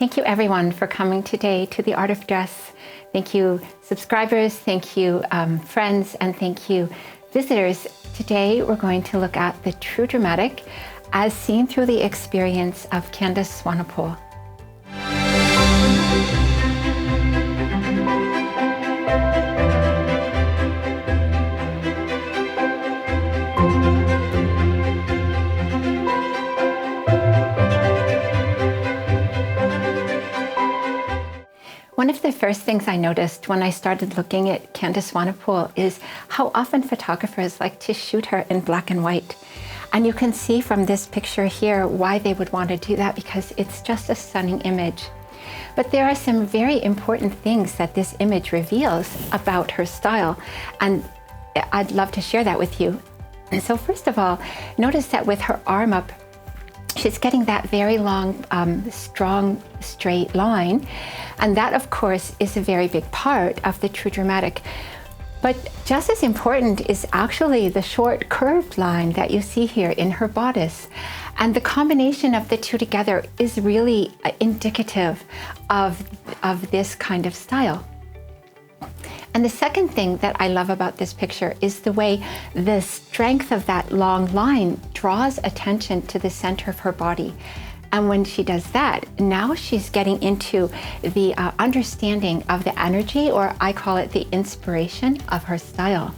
Thank you everyone for coming today to The Art of Dress. Thank you subscribers, thank you friends, and thank you visitors. Today we're going to look at the true dramatic as seen through the experience of Candice Swanepoel. One of the first things I noticed when I started looking at Candice Swanepoel is how often photographers like to shoot her in black and white. And you can see from this picture here why they would want to do that, because it's just a stunning image. But there are some very important things that this image reveals about her style, and I'd love to share that with you. And so first of all, notice that with her arm up, she's getting that very long, strong, straight line. And that, of course, is a very big part of the true dramatic. But just as important is actually the short curved line that you see here in her bodice. And the combination of the two together is really indicative of this kind of style. And the second thing that I love about this picture is the way the strength of that long line draws attention to the center of her body. And when she does that, now she's getting into the understanding of the energy, or I call it the inspiration of her style.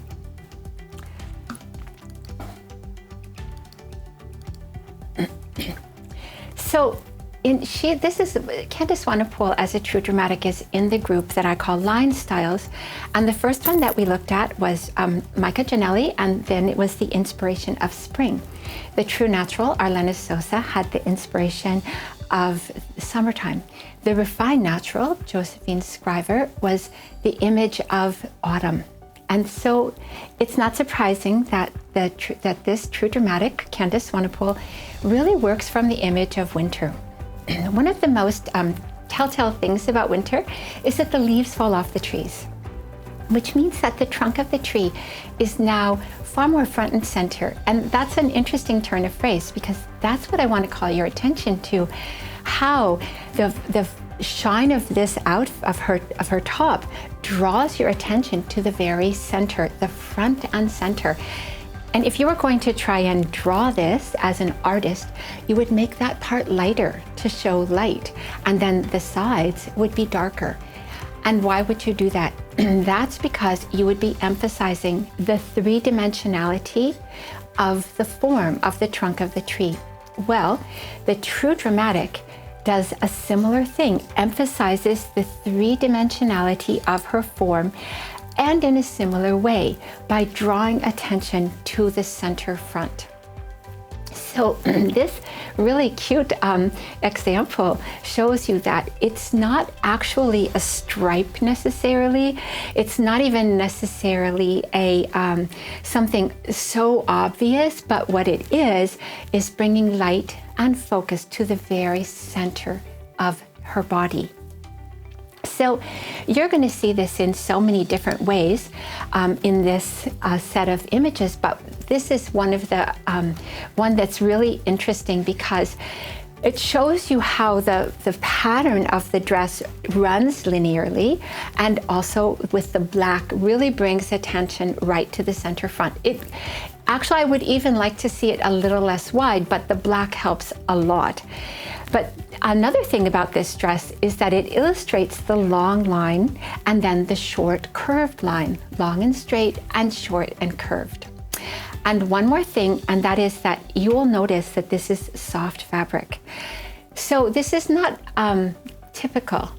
So Candice Swanepoel as a true dramatic is in the group that I call line styles. And the first one that we looked at was Micah Janelli, and then it was the inspiration of spring. The true natural, Arlena Sosa, had the inspiration of summertime. The refined natural, Josephine Scriver, was the image of autumn. And so it's not surprising that this true dramatic, Candice Swanepoel, really works from the image of winter. One of the most telltale things about winter is that the leaves fall off the trees, which means that the trunk of the tree is now far more front and center. And that's an interesting turn of phrase, because that's what I want to call your attention to, how the shine of this out of her top draws your attention to the very center, the front and center. And if you were going to try and draw this as an artist, you would make that part lighter to show light, and then the sides would be darker. And why would you do that? That's because you would be emphasizing the three-dimensionality of the form of the trunk of the tree. Well, the true dramatic does a similar thing, emphasizes the three-dimensionality of her form, and in a similar way by drawing attention to the center front. So this really cute example shows you that it's not actually a stripe necessarily. It's not even necessarily a something so obvious, but what it is bringing light and focus to the very center of her body. So you're going to see this in so many different ways in this set of images, but this is one of the one that's really interesting because it shows you how the pattern of the dress runs linearly, and also with the black really brings attention right to the center front. Actually, I would even like to see it a little less wide, but the black helps a lot. But another thing about this dress is that it illustrates the long line and then the short curved line, long and straight and short and curved. And one more thing, and that is that you will notice that this is soft fabric. So this is not typical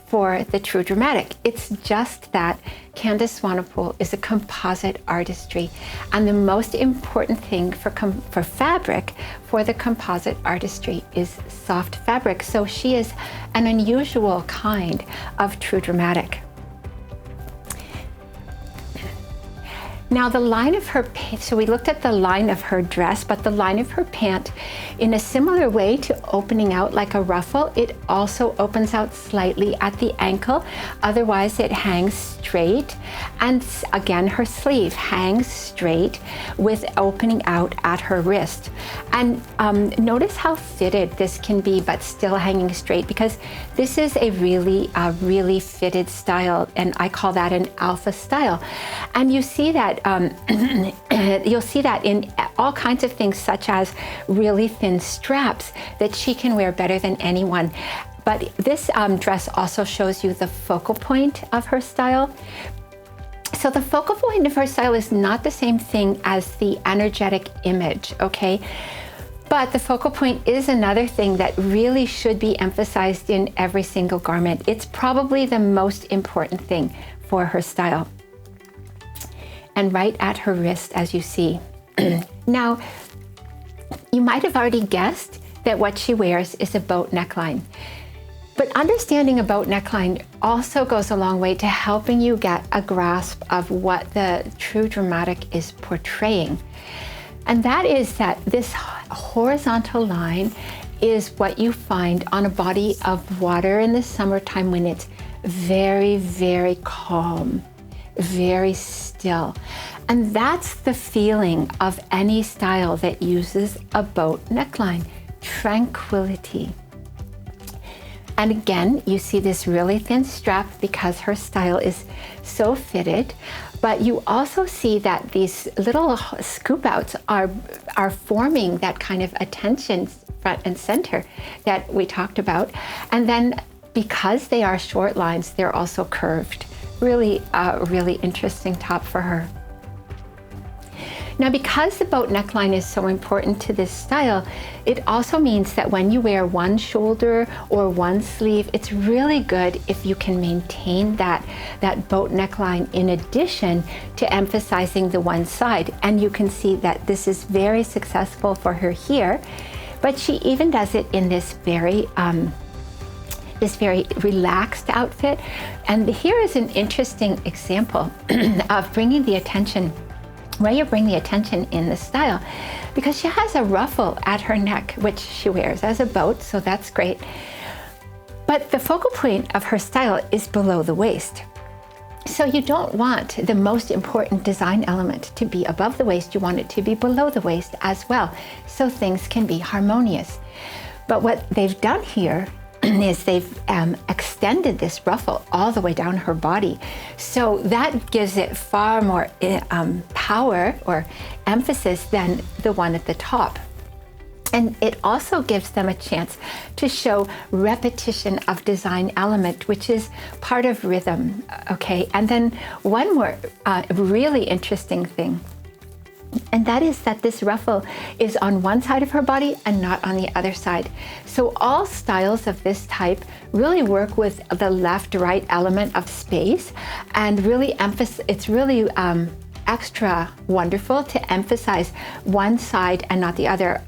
for the true dramatic. It's just that Candice Swanepoel is a composite artistry, and the most important thing for fabric for the composite artistry is soft fabric. So she is an unusual kind of true dramatic. Now the line of her, so we looked at the line of her dress, but the line of her pant, in a similar way to opening out like a ruffle, it also opens out slightly at the ankle. Otherwise it hangs straight. And again, her sleeve hangs straight with opening out at her wrist. And notice how fitted this can be, but still hanging straight, because this is a really fitted style, and I call that an alpha style. And you see that you'll see that in all kinds of things, such as really thin straps that she can wear better than anyone. But this dress also shows you the focal point of her style. So the focal point of her style is not the same thing as the energetic image, okay? But the focal point is another thing that really should be emphasized in every single garment. It's probably the most important thing for her style. And right at her wrist, as you see. Now, you might have already guessed that what she wears is a boat neckline. But understanding a boat neckline also goes a long way to helping you get a grasp of what the true dramatic is portraying. And that is that this horizontal line is what you find on a body of water in the summertime when it's very calm, very still. And that's the feeling of any style that uses a boat neckline, tranquility. And again, you see this really thin strap because her style is so fitted, but you also see that these little scoop outs are forming that kind of attention front and center that we talked about. And then because they are short lines, they're also curved. Really interesting top for her. Now, because the boat neckline is so important to this style, it also means that when you wear one shoulder or one sleeve, it's really good if you can maintain that boat neckline in addition to emphasizing the one side. And you can see that this is very successful for her here, but she even does it in this very relaxed outfit. And here is an interesting example of bringing the attention, where you bring the attention in the style, because she has a ruffle at her neck, which she wears as a boat, so that's great. But the focal point of her style is below the waist. So you don't want the most important design element to be above the waist, you want it to be below the waist as well, so things can be harmonious. But what they've done here is they've extended this ruffle all the way down her body. So that gives it far more power or emphasis than the one at the top. And it also gives them a chance to show repetition of design element, which is part of rhythm, okay? And then one more really interesting thing, and that is that this ruffle is on one side of her body and not on the other side. So all styles of this type really work with the left-right element of space, and really it's really extra wonderful to emphasize one side and not the other.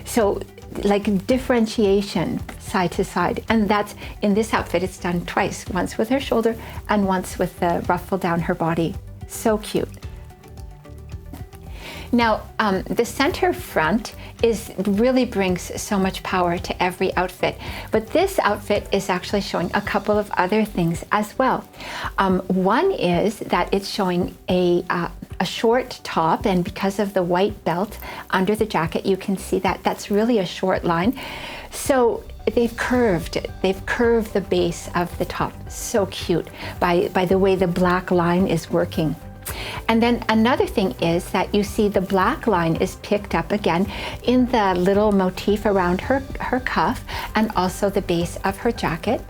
So like differentiation side to side. And that's, in this outfit, it's done twice, once with her shoulder and once with the ruffle down her body. So cute. Now, the center front really brings so much power to every outfit, but this outfit is actually showing a couple of other things as well. One is that it's showing a short top, and because of the white belt under the jacket, you can see that that's really a short line. So they've curved the base of the top. So cute by the way the black line is working. And then another thing is that you see the black line is picked up again in the little motif around her cuff and also the base of her jacket.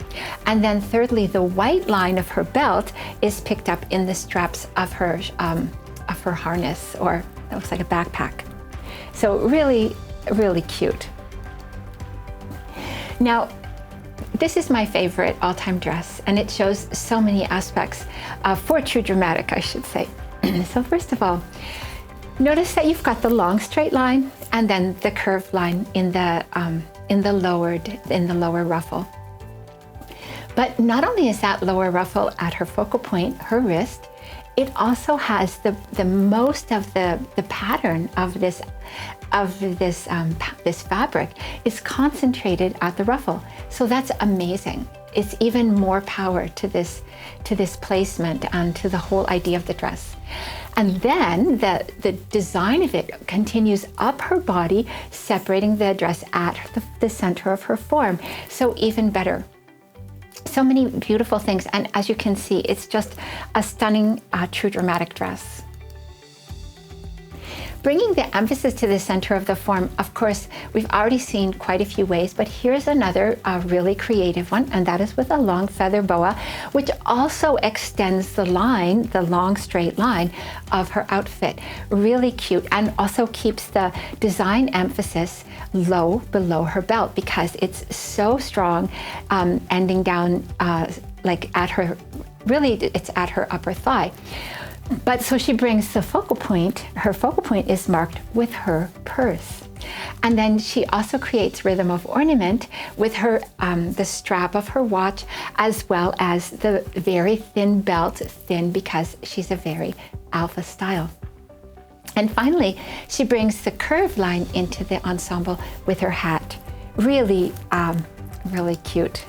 And then thirdly, the white line of her belt is picked up in the straps of her harness, or it looks like a backpack. So really cute. Now, this is my favorite all-time dress, and it shows so many aspects for true dramatic, I should say. So first of all, notice that you've got the long straight line and then the curved line in the lower ruffle. But not only is that lower ruffle at her focal point, her wrist, it also has the most of the pattern of this fabric is concentrated at the ruffle. So that's amazing. It's even more power to this placement and to the whole idea of the dress. And then the design of it continues up her body, separating the dress at the center of her form. So even better. So many beautiful things. And as you can see, it's just a stunning, true dramatic dress. Bringing the emphasis to the center of the form, of course, we've already seen quite a few ways, but here's another really creative one, and that is with a long feather boa, which also extends the line, the long straight line of her outfit. Really cute, and also keeps the design emphasis low below her belt because it's so strong, ending down like at her, really it's at her upper thigh. But so she brings the focal point, her focal point is marked with her purse. And then she also creates rhythm of ornament with her, the strap of her watch, as well as the very thin belt, thin because she's a very alpha style. And finally, she brings the curved line into the ensemble with her hat. Really, really cute.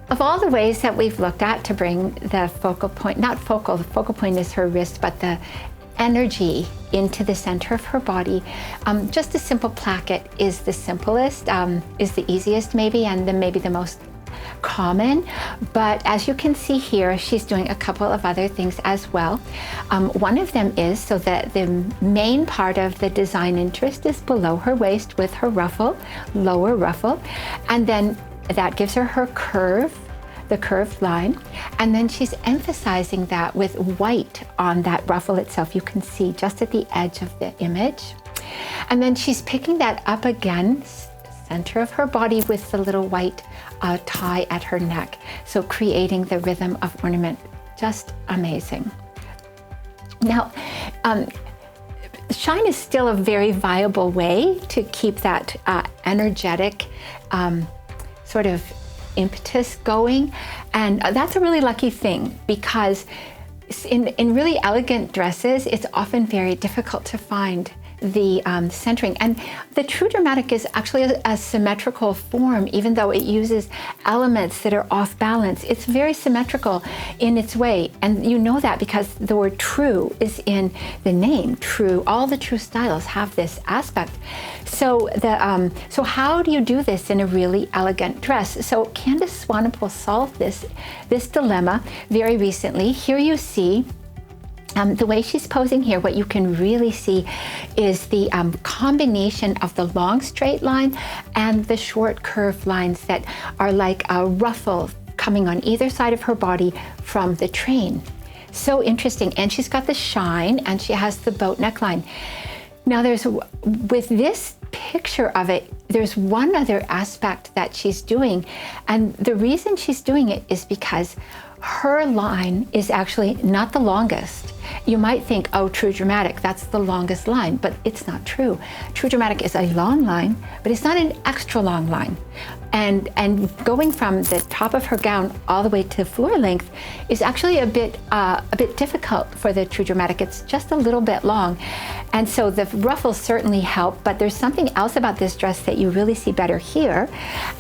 Of all the ways that we've looked at to bring the focal point, the focal point is her wrist, but the energy into the center of her body, just a simple placket is the simplest, is the easiest maybe, and then maybe the most common. But as you can see here, she's doing a couple of other things as well. One of them is so that the main part of the design interest is below her waist with her ruffle, lower ruffle, and then that gives her her curve, the curved line, and then she's emphasizing that with white on that ruffle itself. You can see just at the edge of the image. And then she's picking that up again, center of her body, with the little white tie at her neck. So creating the rhythm of ornament, just amazing. Now, shine is still a very viable way to keep that energetic sort of impetus going, and that's a really lucky thing because in really elegant dresses, it's often very difficult to find the centering. And the true dramatic is actually a symmetrical form, even though it uses elements that are off balance. It's very symmetrical in its way. And you know that because the word true is in the name, true. All the true styles have this aspect. So so how do you do this in a really elegant dress? So Candice Swanepoel solved this dilemma very recently. Here you see the way she's posing here, what you can really see is the combination of the long straight line and the short curved lines that are like a ruffle coming on either side of her body from the train. So interesting. And she's got the shine and she has the boat neckline. Now with this picture of it, there's one other aspect that she's doing. And the reason she's doing it is because her line is actually not the longest. You might think, oh, true dramatic, that's the longest line, but it's not true. True dramatic is a long line, but it's not an extra long line. And going from the top of her gown all the way to floor length is actually a bit difficult for the true dramatic. It's just a little bit long. And so the ruffles certainly help, but there's something else about this dress that you really see better here,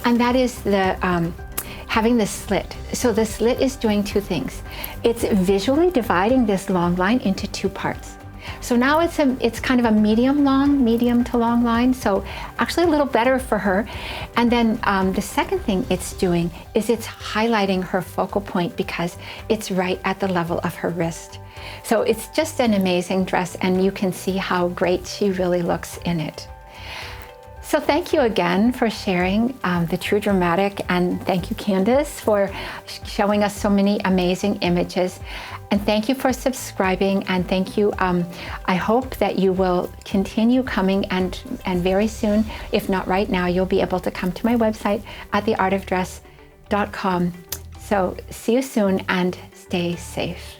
and that is the having the slit. So the slit is doing two things. It's visually dividing this long line into two parts. So now it's kind of a medium to long line. So actually a little better for her. And then the second thing it's doing is it's highlighting her focal point because it's right at the level of her wrist. So it's just an amazing dress, and you can see how great she really looks in it. So thank you again for sharing the true dramatic, and thank you, Candice, for showing us so many amazing images. And thank you for subscribing, and thank you. I hope that you will continue coming, and very soon, if not right now, you'll be able to come to my website at theartofdress.com. So see you soon and stay safe.